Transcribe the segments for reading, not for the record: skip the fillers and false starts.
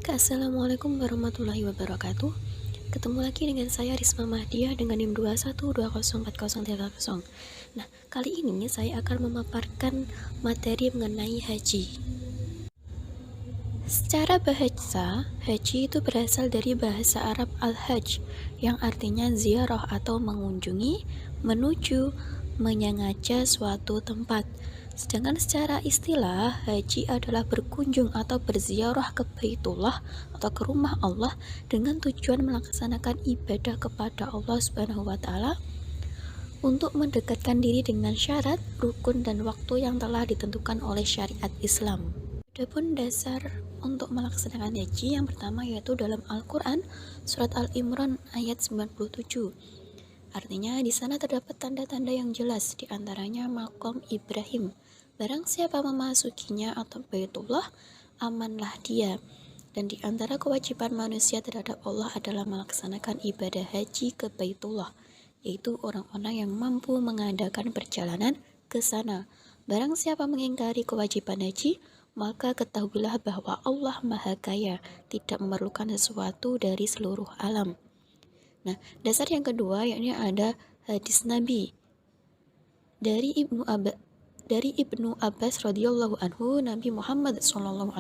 Baik, Assalamualaikum warahmatullahi wabarakatuh. Ketemu lagi dengan saya Risma Mahdiah dengan NIM 2120403. Nah, kali ini saya akan memaparkan materi mengenai haji. Secara bahasa, haji itu berasal dari bahasa Arab al-hajj yang artinya ziarah atau mengunjungi, menuju, menyengaja suatu tempat. Sedangkan secara istilah, haji adalah berkunjung atau berziarah ke Baitullah atau ke rumah Allah dengan tujuan melaksanakan ibadah kepada Allah Subhanahu wa taala untuk mendekatkan diri dengan syarat, rukun dan waktu yang telah ditentukan oleh syariat Islam. Adapun dasar untuk melaksanakan haji yang pertama yaitu dalam Al-Qur'an surat Al-Imran ayat 97. Artinya di sana terdapat tanda-tanda yang jelas, di antaranya maqam Ibrahim. Barang siapa memasukinya atau Baitullah, amanlah dia. Dan di antara kewajiban manusia terhadap Allah adalah melaksanakan ibadah haji ke Baitullah, yaitu orang-orang yang mampu mengadakan perjalanan ke sana. Barang siapa mengingkari kewajiban haji, maka ketahuilah bahwa Allah Maha Kaya, tidak memerlukan sesuatu dari seluruh alam. Nah, dasar yang kedua yakni ada hadis Nabi dari Ibnu Abbas radhiyallahu anhu. Nabi Muhammad SAW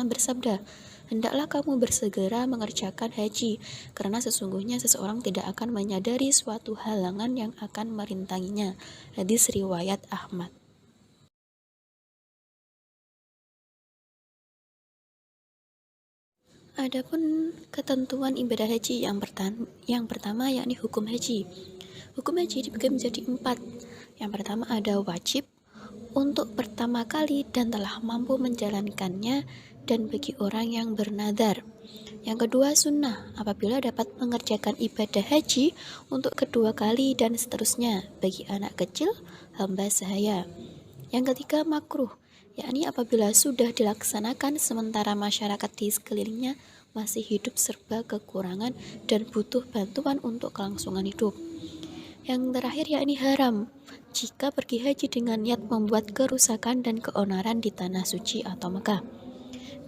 bersabda, "Hendaklah kamu bersegera mengerjakan haji, karena sesungguhnya seseorang tidak akan menyadari suatu halangan yang akan merintanginya." Hadis riwayat Ahmad. Adapun ketentuan ibadah haji yang pertama yakni hukum haji. Hukum haji dibagi menjadi 4. Yang pertama ada wajib untuk pertama kali dan telah mampu menjalankannya, dan bagi orang yang bernadar. Yang kedua sunnah apabila dapat mengerjakan ibadah haji untuk kedua kali dan seterusnya bagi anak kecil, hamba sahaya. Yang ketiga makruh, yakni apabila sudah dilaksanakan sementara masyarakat di sekelilingnya masih hidup serba kekurangan dan butuh bantuan untuk kelangsungan hidup. Yang terakhir yakni haram, jika pergi haji dengan niat membuat kerusakan dan keonaran di tanah suci atau Mekah.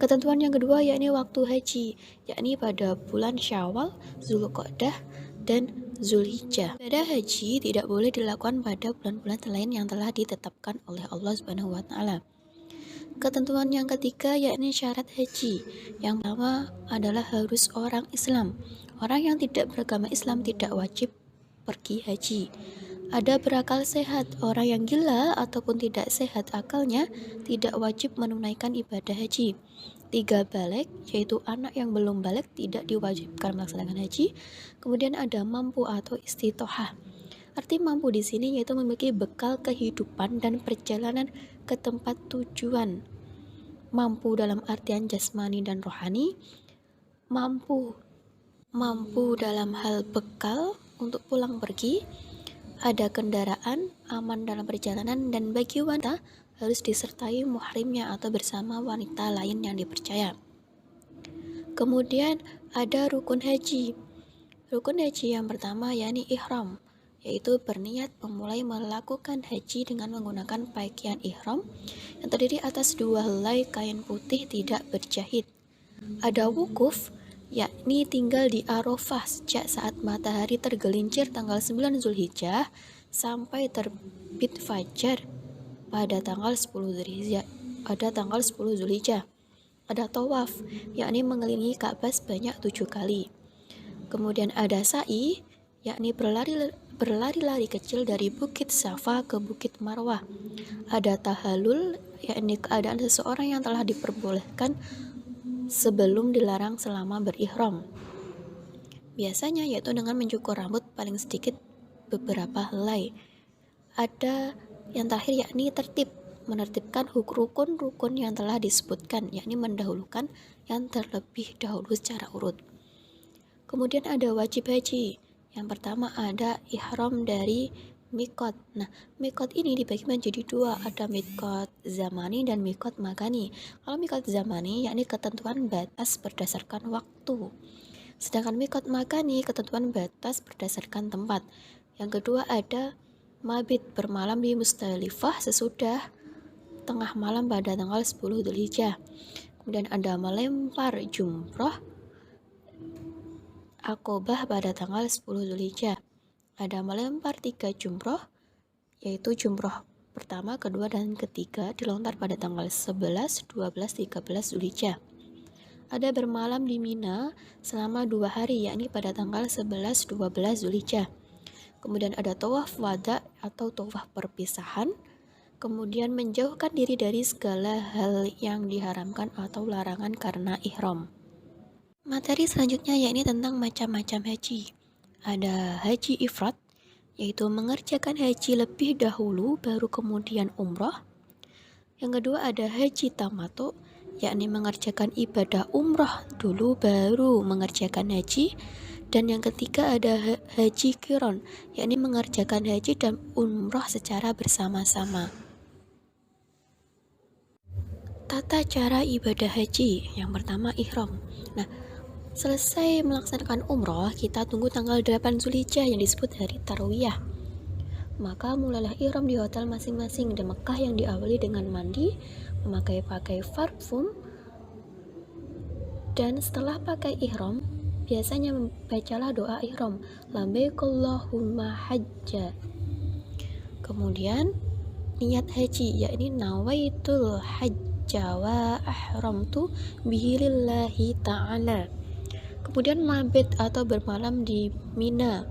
Ketentuan yang kedua yakni waktu haji, yakni pada bulan Syawal, Zulqa'dah, dan Zulhijjah. Ibadah haji tidak boleh dilakukan pada bulan-bulan lain yang telah ditetapkan oleh Allah Subhanahu wa taala. Ketentuan yang ketiga yakni syarat haji. Yang pertama adalah harus orang Islam. Orang yang tidak beragama Islam tidak wajib pergi haji. Ada berakal sehat. Orang yang gila ataupun tidak sehat akalnya tidak wajib menunaikan ibadah haji. 3 balik, yaitu anak yang belum balik tidak diwajibkan melaksanakan haji. Kemudian ada mampu atau istitohah. Arti mampu di sini yaitu memiliki bekal kehidupan dan perjalanan ke tempat tujuan. Mampu dalam artian jasmani dan rohani. Mampu dalam hal bekal untuk pulang pergi. Ada kendaraan, aman dalam perjalanan, dan bagi wanita harus disertai muhrimnya atau bersama wanita lain yang dipercaya. Kemudian ada rukun haji. Rukun haji yang pertama yakni ihram, yaitu berniat memulai melakukan haji dengan menggunakan pakaian ihram yang terdiri atas 2 helai kain putih tidak berjahit. Ada wukuf, yakni tinggal di Arafah sejak saat matahari tergelincir tanggal 9 Zulhijjah sampai terbit fajar pada tanggal 10 Zulhijjah. Ada tawaf, yakni mengelilingi Ka'bah sebanyak 7 kali. Kemudian ada sa'i, yakni berlari-lari kecil dari Bukit Safa ke Bukit Marwah. Ada tahalul, yakni keadaan seseorang yang telah diperbolehkan sebelum dilarang selama berihram. Biasanya yaitu dengan mencukur rambut paling sedikit beberapa helai. Ada yang terakhir yakni tertib, menertibkan rukun-rukun yang telah disebutkan, yakni mendahulukan yang terlebih dahulu secara urut. Kemudian ada wajib haji. Yang pertama ada ihram dari mikot. Nah, mikot ini dibagi menjadi 2, ada mikot zamani dan mikot makani. Kalau mikot zamani yakni ketentuan batas berdasarkan waktu. Sedangkan mikot makani ketentuan batas berdasarkan tempat. Yang kedua ada mabit, bermalam di Musdalifah sesudah tengah malam pada tanggal 10 Dzulhijjah. Kemudian ada melempar jumroh Aqobah pada tanggal 10 Zulhijjah. Ada melempar 3 jumroh, yaitu jumroh pertama, kedua, dan ketiga dilontar pada tanggal 11, 12, 13 Zulhijjah. Ada bermalam di Mina selama 2 hari, yakni pada tanggal 11, 12 Zulhijjah. Kemudian ada tawaf wada atau tawaf perpisahan. Kemudian menjauhkan diri dari segala hal yang diharamkan atau larangan karena ihram. Materi selanjutnya yakni tentang macam-macam haji. Ada haji ifrat, yaitu mengerjakan haji lebih dahulu baru kemudian umroh. Yang kedua ada haji tamato, yakni mengerjakan ibadah umroh dulu baru mengerjakan haji. Dan yang ketiga ada haji qiron, yakni mengerjakan haji dan umroh secara bersama-sama. Tata cara ibadah haji. Yang pertama ihram. Nah, selesai melaksanakan umroh, kita tunggu tanggal 8 Zulhijjah yang disebut hari Tarwiyah. Maka mulailah ihram di hotel masing-masing di Mekah yang diawali dengan mandi, memakai parfum, dan setelah pakai ihram, biasanya membacalah doa ihram, labbaik Allahumma hajja. Kemudian niat haji, yakni nawaitul hajja wa ahramtu bihi lillahi ta'ala. Kemudian mabit atau bermalam di Mina.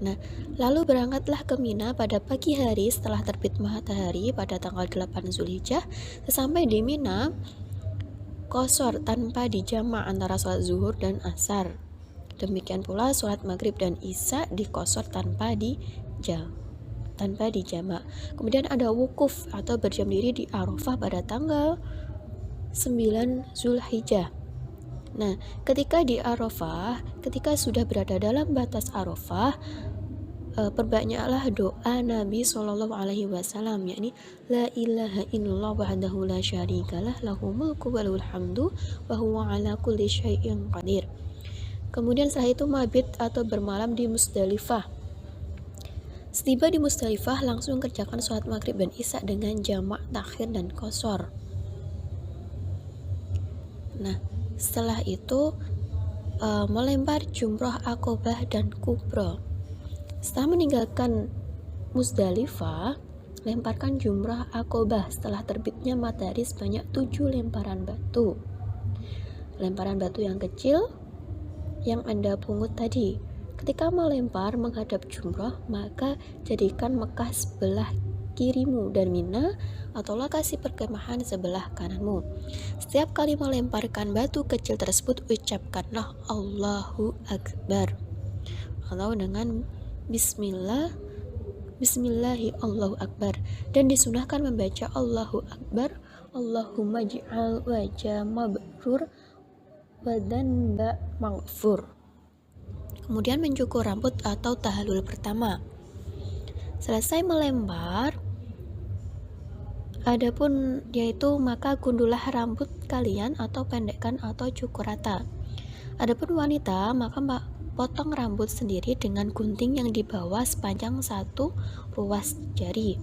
Nah, lalu berangkatlah ke Mina pada pagi hari setelah terbit matahari pada tanggal 8 Zulhijjah. Sesampai di Mina, qashar tanpa dijamak antara sholat zuhur dan asar. Demikian pula sholat maghrib dan isya diqashar tanpa dijamak. Kemudian ada wukuf atau berdiam diri di Arafah pada tanggal 9 Zulhijjah. Nah, ketika di Arafah, ketika sudah berada dalam batas Arafah, perbanyaklah doa Nabi Shallallahu Alaihi Wasallam, yakni La ilaha illallah wahdahu la syarikalah lahu mulku wa lahul hamdu wa huwa ala kulli syai'in qadir. Kemudian setelah itu mabit atau bermalam di Musdalifah. Setiba di Musdalifah langsung kerjakan sholat maghrib dan isya dengan jamak takhir dan qashar. Nah, setelah itu melempar jumroh Aqobah dan kubro. Setelah meninggalkan Musdalifah, lemparkan jumroh Aqobah setelah terbitnya matahari sebanyak 7 lemparan batu. Lemparan batu yang kecil yang Anda pungut tadi. Ketika melempar menghadap jumroh, maka jadikan Mekah sebelah kirimu dan Mina atau lokasi perkemahan sebelah kananmu. Setiap kali melemparkan batu kecil tersebut, ucapkanlah Allahu Akbar atau dengan Bismillahi Allahu Akbar, dan disunahkan membaca Allahu Akbar Allahumma ji'al wajah mabrur badan maghfur. Kemudian mencukur rambut atau tahallul pertama. Selesai melempar, adapun yaitu maka gundulah rambut kalian atau pendekkan atau cukur rata. Adapun wanita maka potong rambut sendiri dengan gunting yang dibawa sepanjang 1 ruas jari.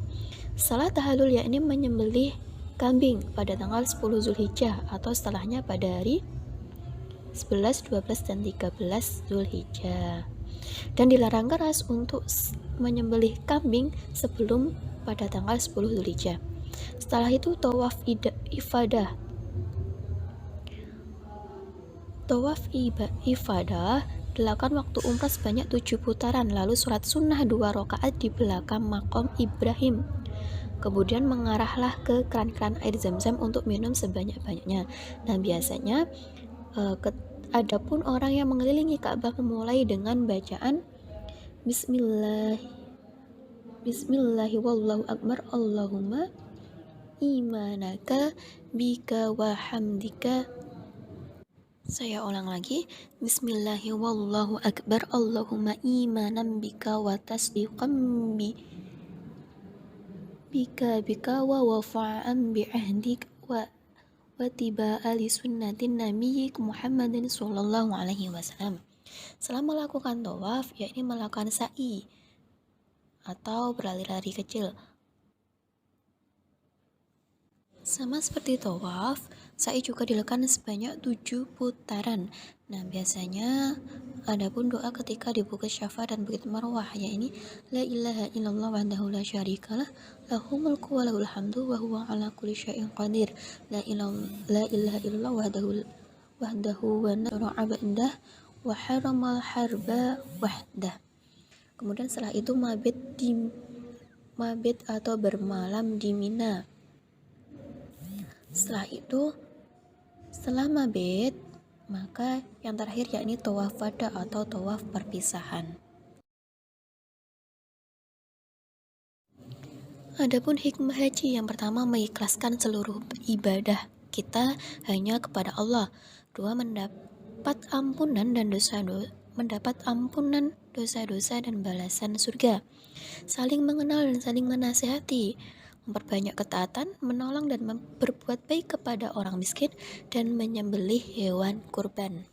Setelah tahallul yakni menyembelih kambing pada tanggal 10 Zulhijjah atau setelahnya pada hari 11, 12, dan 13 Zulhijjah. Dan dilarang keras untuk menyembelih kambing sebelum pada tanggal 10 Zulhijjah. Setelah itu tawaf ifadah. Tawaf ifadah dilakukan waktu umrah sebanyak 7 putaran, lalu sholat sunnah 2 rakaat di belakang makom Ibrahim. Kemudian mengarahlah ke keran-keran air zam-zam untuk minum sebanyak-banyaknya. Nah, biasanya adapun orang yang mengelilingi Ka'bah memulai dengan bacaan Bismillahi wallahu akbar Allahumma imanaka bika wa hamdika. Saya ulang lagi. Bismillahi wallahu akbar Allahumma imanan bika wa tasdiqan bika wa wafa'an bi'ahdik wa tiba'a li sunnatin Nabi Muhammadin sallallahu alaihi wasallam. Setelah melakukan tawaf, yakni melakukan sa'i atau berlari-lari kecil. Sama seperti tawaf, sa'i juga dilakukan sebanyak 7 putaran. Nah, biasanya adapun doa ketika di Bukit Syafa dan Bukit Marwah, yaitu la ilaha illallah wahdahu la syarikalah lahul mulku wa lahul hamdu wa huwa ala kulli syai'in qadir. La ilaha illallah wahdahu wa nasra abdah wa haramal harba wahdah. Kemudian setelah itu mabit atau bermalam di Mina. Setelah mabit, maka yang terakhir yakni tawaf wada atau tawaf perpisahan. Adapun hikmah haji yang pertama, mengikhlaskan seluruh ibadah kita hanya kepada Allah. Dua, mendapat ampunan dosa-dosa dan balasan surga. Saling mengenal dan saling menasihati, memperbanyak ketaatan, menolong dan berbuat baik kepada orang miskin, dan menyembelih hewan kurban.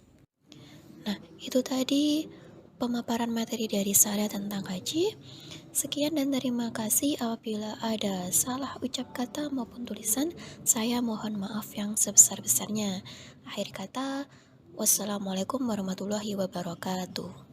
Nah, itu tadi pemaparan materi dari saya tentang haji. Sekian dan terima kasih. Apabila ada salah ucap kata maupun tulisan, saya mohon maaf yang sebesar-besarnya. Akhir kata, wassalamualaikum warahmatullahi wabarakatuh.